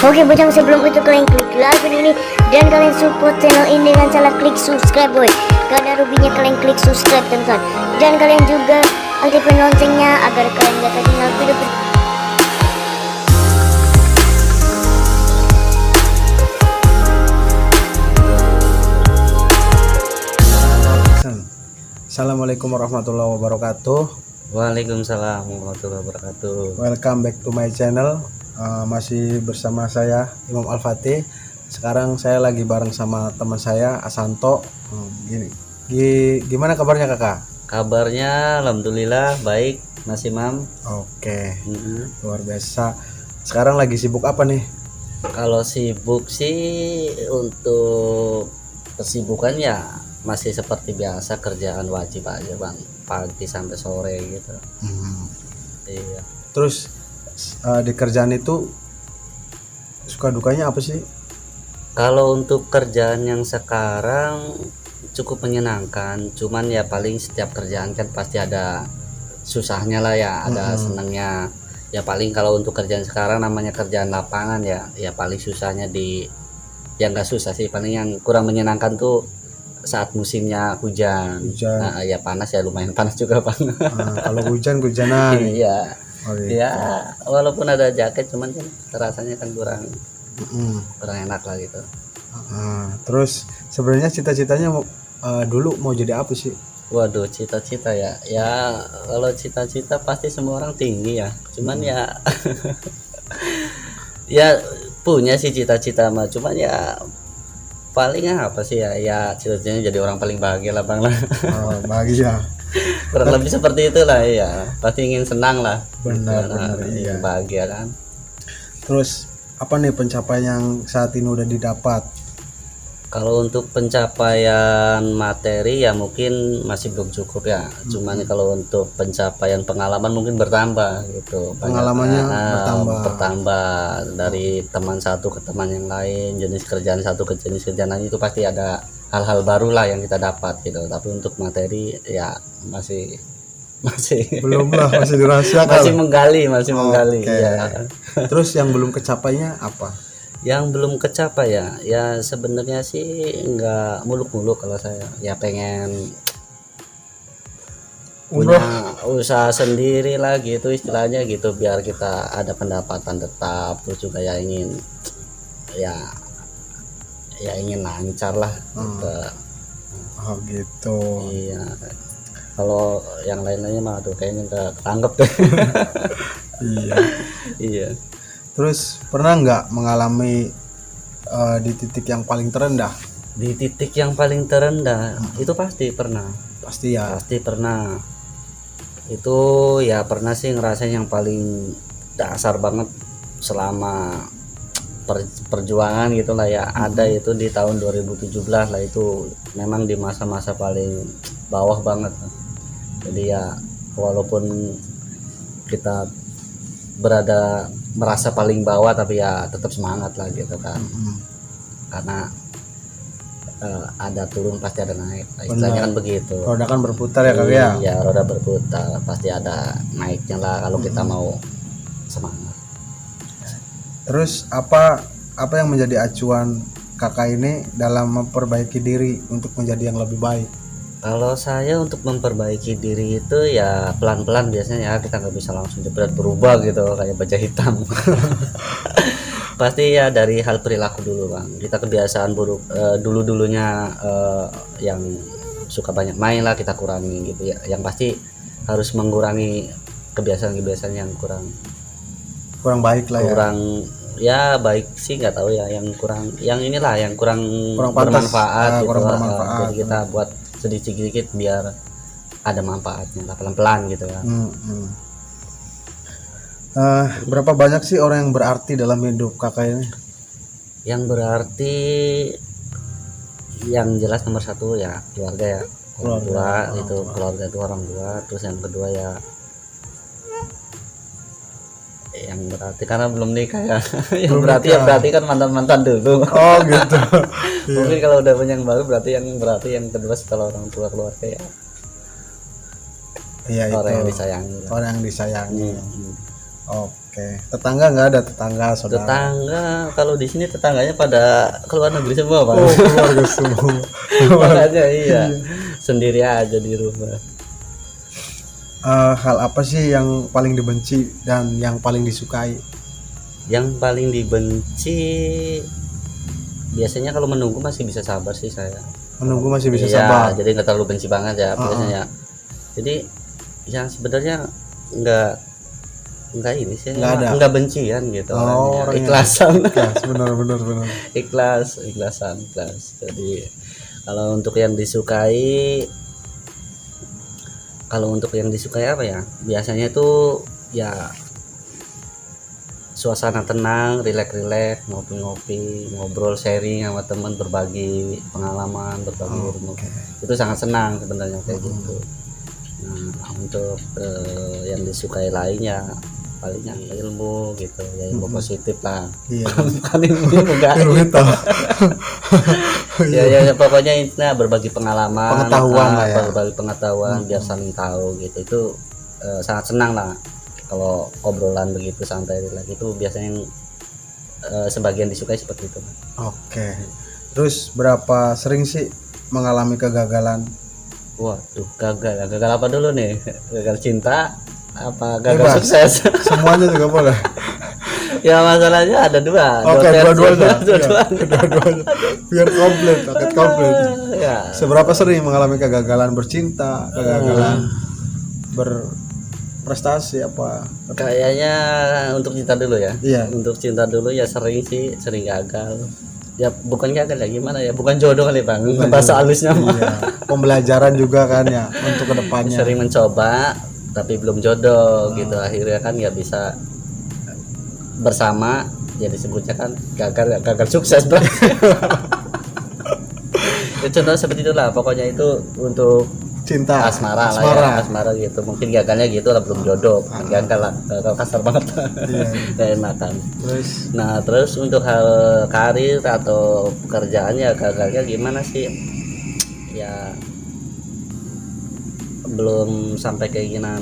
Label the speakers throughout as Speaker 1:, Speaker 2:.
Speaker 1: Oke bocang, sebelum itu kalian klik like video ini dan kalian support channel ini dengan cara klik subscribe boy. Karena rubinya kalian klik subscribe teman-teman. Dan kalian juga aktifkan loncengnya agar kalian gak ketinggalan video.
Speaker 2: Assalamualaikum warahmatullahi wabarakatuh.
Speaker 3: Waalaikumsalam warahmatullahi wabarakatuh.
Speaker 2: Welcome back to my channel. Masih bersama saya Imam Al-Fatih. Sekarang saya lagi bareng sama teman saya Asanto. Gimana kabarnya kakak?
Speaker 3: Kabarnya alhamdulillah baik Mas Imam.
Speaker 2: Oke. Luar biasa. Sekarang lagi sibuk apa nih?
Speaker 3: Kalau sibuk sih untuk kesibukan ya masih seperti biasa, kerjaan wajib aja bang, pagi sampai sore gitu. Iya.
Speaker 2: Terus di kerjaan itu suka dukanya apa sih?
Speaker 3: Kalau untuk kerjaan yang sekarang cukup menyenangkan, cuman ya paling setiap kerjaan kan pasti ada susahnya lah ya, ada senangnya. Ya paling kalau untuk kerjaan sekarang namanya kerjaan lapangan ya paling susahnya ya nggak susah sih, paling yang kurang menyenangkan tuh saat musimnya hujan. Nah, ya panas ya lumayan panas juga bang.
Speaker 2: Kalau hujan-hujanan.
Speaker 3: Iya.
Speaker 2: Oh, gitu.
Speaker 3: Ya walaupun ada jaket cuman kan rasanya kan kurang enak lah gitu.
Speaker 2: Terus sebenarnya cita-citanya dulu mau jadi apa sih?
Speaker 3: Waduh, cita-cita ya kalau cita-cita pasti semua orang tinggi ya, cuman ya ya punya sih cita-cita mah, cuman ya paling apa sih ya cita-citanya jadi orang paling bahagia lah bang lah.
Speaker 2: Bahagia.
Speaker 3: Kurang lebih seperti itulah ya, pasti ingin senang lah.
Speaker 2: Benar
Speaker 3: iya. Bahagia kan.
Speaker 2: Terus apa nih pencapaian yang saat ini udah didapat?
Speaker 3: Kalau untuk pencapaian materi ya mungkin masih belum cukup ya. Cuman kalau untuk pencapaian pengalaman mungkin bertambah gitu.
Speaker 2: Pengalamannya
Speaker 3: bertambah dari teman satu ke teman yang lain, jenis kerjaan satu ke jenis kerjaan lain, itu pasti ada hal-hal baru lah yang kita dapat gitu. Tapi untuk materi ya masih
Speaker 2: belum lah, masih dirahasiakan.
Speaker 3: masih menggali ya.
Speaker 2: Terus yang belum kecapainya apa?
Speaker 3: Yang belum kecapai ya sebenarnya sih nggak muluk-muluk. Kalau saya ya pengen punya usaha sendiri lah gitu istilahnya gitu, biar kita ada pendapatan tetap. Terus juga ya ingin lancar lah gitu.
Speaker 2: Oh gitu.
Speaker 3: Iya. Kalau yang lain-lainnya mah tuh kayaknya nggak ketangkep deh. Iya.
Speaker 2: Terus pernah nggak mengalami di titik yang paling terendah?
Speaker 3: Di titik yang paling terendah itu pasti pernah.
Speaker 2: Pasti ya.
Speaker 3: Pasti pernah. Itu ya pernah sih ngerasain yang paling dasar banget selama perjuangan gitulah ya. Ada itu di tahun 2017 lah, itu memang di masa-masa paling bawah banget. Jadi ya walaupun kita merasa paling bawah tapi ya tetap semangat lah gitu kan. Karena ada turun pasti ada naik, istilahnya kan begitu.
Speaker 2: Roda kan berputar ya kak ya.
Speaker 3: Iya, roda berputar pasti ada naiknya lah kalau kita mau semangat. Terus
Speaker 2: apa yang menjadi acuan kakak ini dalam memperbaiki diri untuk menjadi yang lebih baik?
Speaker 3: Kalau saya untuk memperbaiki diri itu ya pelan-pelan biasanya ya, kita nggak bisa langsung jebret berubah gitu kayak baja hitam. Pasti ya dari hal perilaku dulu bang. Kita kebiasaan buruk dulunya yang suka banyak main lah kita kurangi gitu ya. Yang pasti harus mengurangi kebiasaan-kebiasaan yang kurang
Speaker 2: baik lah
Speaker 3: ya baik sih nggak tahu ya, yang kurang bermanfaat gitu. Jadi kita buat sedikit-sedikit biar ada manfaatnya lah, pelan-pelan gitu kan.
Speaker 2: Berapa banyak sih orang yang berarti dalam hidup kakak ini?
Speaker 3: Yang berarti yang jelas nomor satu ya keluarga ya, keluarga itu orang tua. Terus yang kedua ya yang berarti karena belum nikah ya. Yang berarti kan mantan dulu. Oh gitu. Mungkin kalau udah punya yang baru berarti yang kedua setelah orang tua, keluarga ya. Iya, orang yang disayangi.
Speaker 2: Orang yang disayangi. Oke. Oke. Tetangga nggak ada, tetangga saudara?
Speaker 3: Tetangga kalau di sini tetangganya pada keluar negeri semua Pak.
Speaker 2: Oh, keluarga semua.
Speaker 3: Makanya iya, sendiri aja di rumah.
Speaker 2: Hal apa sih yang paling dibenci dan yang paling disukai?
Speaker 3: Yang paling dibenci biasanya kalau menunggu masih bisa sabar sih saya.
Speaker 2: Menunggu masih bisa
Speaker 3: Iya,
Speaker 2: sabar.
Speaker 3: jadi nggak terlalu benci banget ya biasanya. Jadi yang sebenarnya nggak ini sih, nggak bencian gitu.
Speaker 2: Oh,
Speaker 3: orangnya. Ikhlasan.
Speaker 2: Ikhlas, benar.
Speaker 3: ikhlasan. Jadi kalau untuk yang disukai apa ya? Biasanya itu ya suasana tenang, rileks, ngopi-ngopi, ngobrol, sharing sama teman, berbagi pengalaman, berbagi ilmu. Itu sangat senang sebenarnya kayak gitu. Nah, untuk yang disukai lainnya palingnya ilmu gitu ya, ilmu positif lah.
Speaker 2: Iya.
Speaker 3: Bukan ilmu enggak. ya pokoknya intinya berbagi pengalaman,
Speaker 2: Pengetahuan lah ya.
Speaker 3: berbagi pengetahuan biar saling tahu gitu. Itu sangat senang lah kalau obrolan begitu santai lagi, itu biasanya yang sebagian disukai seperti itu.
Speaker 2: Oke. Terus berapa sering sih mengalami kegagalan?
Speaker 3: Waduh, gagal apa dulu nih? Gagal cinta apa gagal
Speaker 2: Bebas.
Speaker 3: sukses?
Speaker 2: Semuanya juga boleh.
Speaker 3: Ya masalahnya ada dua.
Speaker 2: Oke, dua-duanya.
Speaker 3: Dua-duanya.
Speaker 2: Biar komplit, paket komplit.
Speaker 3: Ya.
Speaker 2: Seberapa sering mengalami kegagalan bercinta, kegagalan berprestasi apa?
Speaker 3: Kayaknya untuk cinta dulu ya.
Speaker 2: Iya.
Speaker 3: Untuk cinta dulu ya sering gagal. Ya bukan gagal ya, gimana ya? Bukan jodoh kali Bang. Bahasa halusnya mah.
Speaker 2: Iya. Pembelajaran juga kan ya untuk kedepannya.
Speaker 3: Sering mencoba tapi belum jodoh gitu, akhirnya kan nggak bisa bersama, ya disebutnya kan gagal sukses Bang. Ya, contoh seperti itulah pokoknya, itu untuk
Speaker 2: Cinta.
Speaker 3: asmara lah ya, asmara gitu. Mungkin gagalnya gitu lah, belum jodoh, gagal lah, gagal kasar banget. Gak enakan. Terus untuk hal karir atau pekerjaan ya gagalnya gimana sih ya, belum sampai keinginan,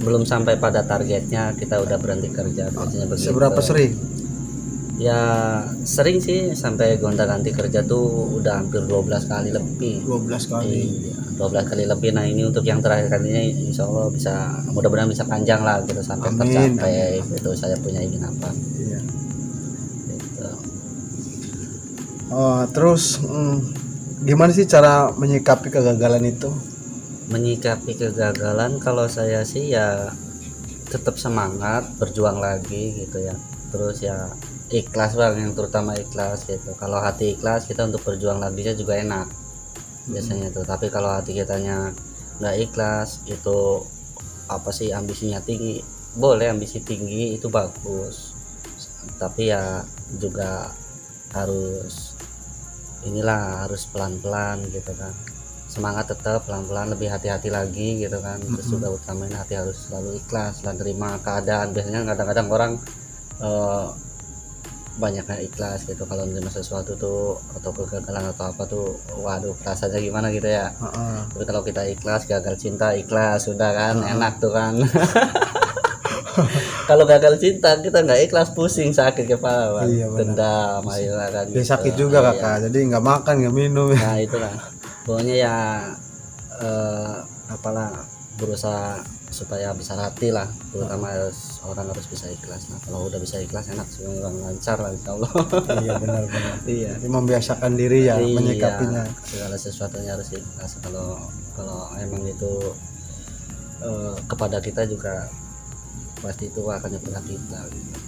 Speaker 3: belum sampai pada targetnya kita udah berhenti kerja.
Speaker 2: Seberapa sering?
Speaker 3: Ya sering sih, sampai gonta-ganti kerja tuh udah hampir 12 kali lebih.
Speaker 2: 12 kali.
Speaker 3: Iya, 12 kali lebih. Nah ini untuk yang terakhir kalinya insya Allah bisa, mudah-mudahan bisa panjang lah gitu sampai tercapai itu saya punya ingin apa.
Speaker 2: Iya.
Speaker 3: Gitu.
Speaker 2: Terus gimana sih cara menyikapi kegagalan itu?
Speaker 3: Menyikapi kegagalan kalau saya sih ya tetap semangat, berjuang lagi gitu ya. Terus ya ikhlas Bang, yang terutama ikhlas gitu. Kalau hati ikhlas, kita untuk berjuang lagi juga enak biasanya tuh. Tapi kalau hati kitanya nggak ikhlas, itu apa sih, ambisinya tinggi, boleh ambisi tinggi itu bagus, tapi ya juga harus harus pelan-pelan gitu kan. Semangat tetap, pelan-pelan, lebih hati-hati lagi gitu kan. Terus juga utamain hati, harus selalu ikhlas dan terima keadaan. Biasanya kadang-kadang orang banyaknya ikhlas gitu kalau menerima sesuatu tuh, atau kegagalan atau apa tuh, waduh rasanya gimana gitu ya. Tapi kalau kita ikhlas, gagal cinta ikhlas sudah kan, enak tuh kan. Kalau gagal cinta kita nggak ikhlas, pusing, sakit kepala Bang.
Speaker 2: Iya,
Speaker 3: dendam akhirnya kan
Speaker 2: dia
Speaker 3: gitu.
Speaker 2: sakit juga kakak, jadi nggak makan nggak minum.
Speaker 3: Nah itulah pokoknya ya, apalah, berusaha supaya besar hati lah, terutama orang harus bisa ikhlas. Nah kalau udah bisa ikhlas, enak semua, lancar lah insya Allah.
Speaker 2: Iya benar.
Speaker 3: Iya,
Speaker 2: Jadi membiasakan diri ya menyikapinya.
Speaker 3: Segala sesuatunya harus ikhlas. Kalau emang itu kepada kita juga pasti itu akan nyerah kita gitu.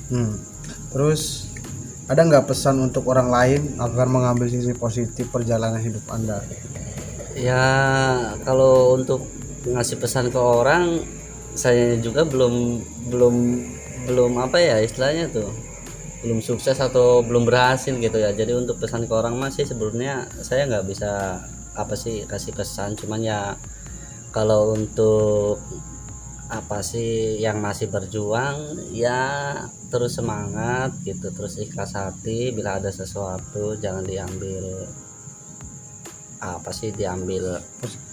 Speaker 2: Terus ada nggak pesan untuk orang lain agar mengambil sisi positif perjalanan hidup Anda?
Speaker 3: Ya kalau untuk ngasih pesan ke orang, saya juga belum apa ya istilahnya tuh, belum sukses atau belum berhasil gitu ya. Jadi untuk pesan ke orang masih sebenarnya saya nggak bisa apa sih kasih pesan, cuman ya kalau untuk apa sih yang masih berjuang ya terus semangat gitu, terus ikhlas hati. Bila ada sesuatu jangan diambil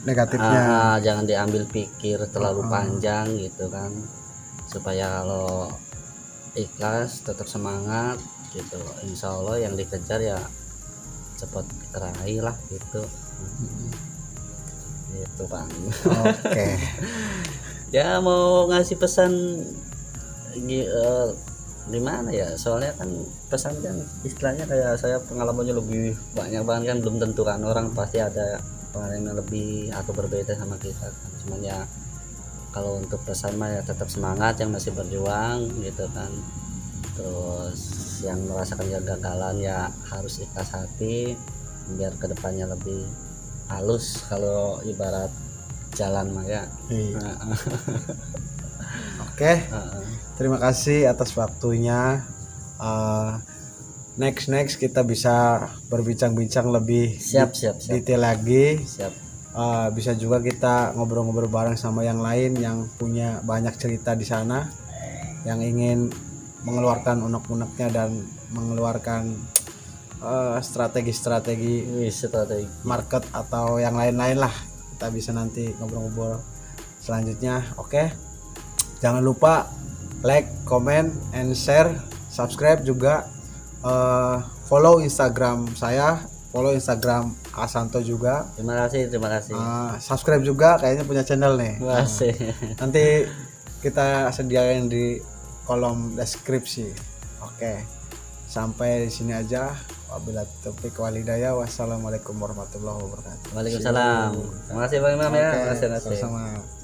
Speaker 2: Negatifnya.
Speaker 3: jangan diambil pikir terlalu panjang gitu kan. supaya lo ikhlas, tetap semangat gitu. Insya Allah yang dikejar ya cepat teraih lah gitu. Gitu Bang.
Speaker 2: Oke.
Speaker 3: Ya mau ngasih pesan gimana ya, soalnya kan pesan kan istilahnya kayak saya pengalamannya lebih banyak banget kan, belum tentu kan orang pasti ada pengalaman lebih atau berbeda sama kita kan. Cuman ya kalau untuk pesan mah ya tetap semangat yang masih berjuang gitu kan. Terus yang merasakan kegagalan ya harus ikhlas hati biar kedepannya lebih halus kalau ibarat jalan mah ya.
Speaker 2: Iya. Oke, terima kasih atas waktunya. Next kita bisa berbincang-bincang lebih
Speaker 3: Siap.
Speaker 2: detail lagi.
Speaker 3: Siap.
Speaker 2: Bisa juga kita ngobrol-ngobrol bareng sama yang lain yang punya banyak cerita di sana, yang ingin mengeluarkan unek-uneknya dan mengeluarkan strategi market atau yang lain-lain lah. Kita bisa nanti ngobrol-ngobrol selanjutnya. Oke, jangan lupa like, comment, and share, subscribe juga, follow Instagram saya, follow Instagram Asanto juga.
Speaker 3: Terima kasih.
Speaker 2: Subscribe juga, kayaknya punya channel nih.
Speaker 3: Masih.
Speaker 2: Nanti kita sediain di kolom deskripsi. Oke, sampai di sini aja. Wabillahi taufiq wal hidayah. Wassalamualaikum warahmatullahi wabarakatuh.
Speaker 3: Waalaikumsalam. Terima kasih Bang Imam ya.
Speaker 2: Oke,
Speaker 3: Terima kasih.
Speaker 2: sama-sama.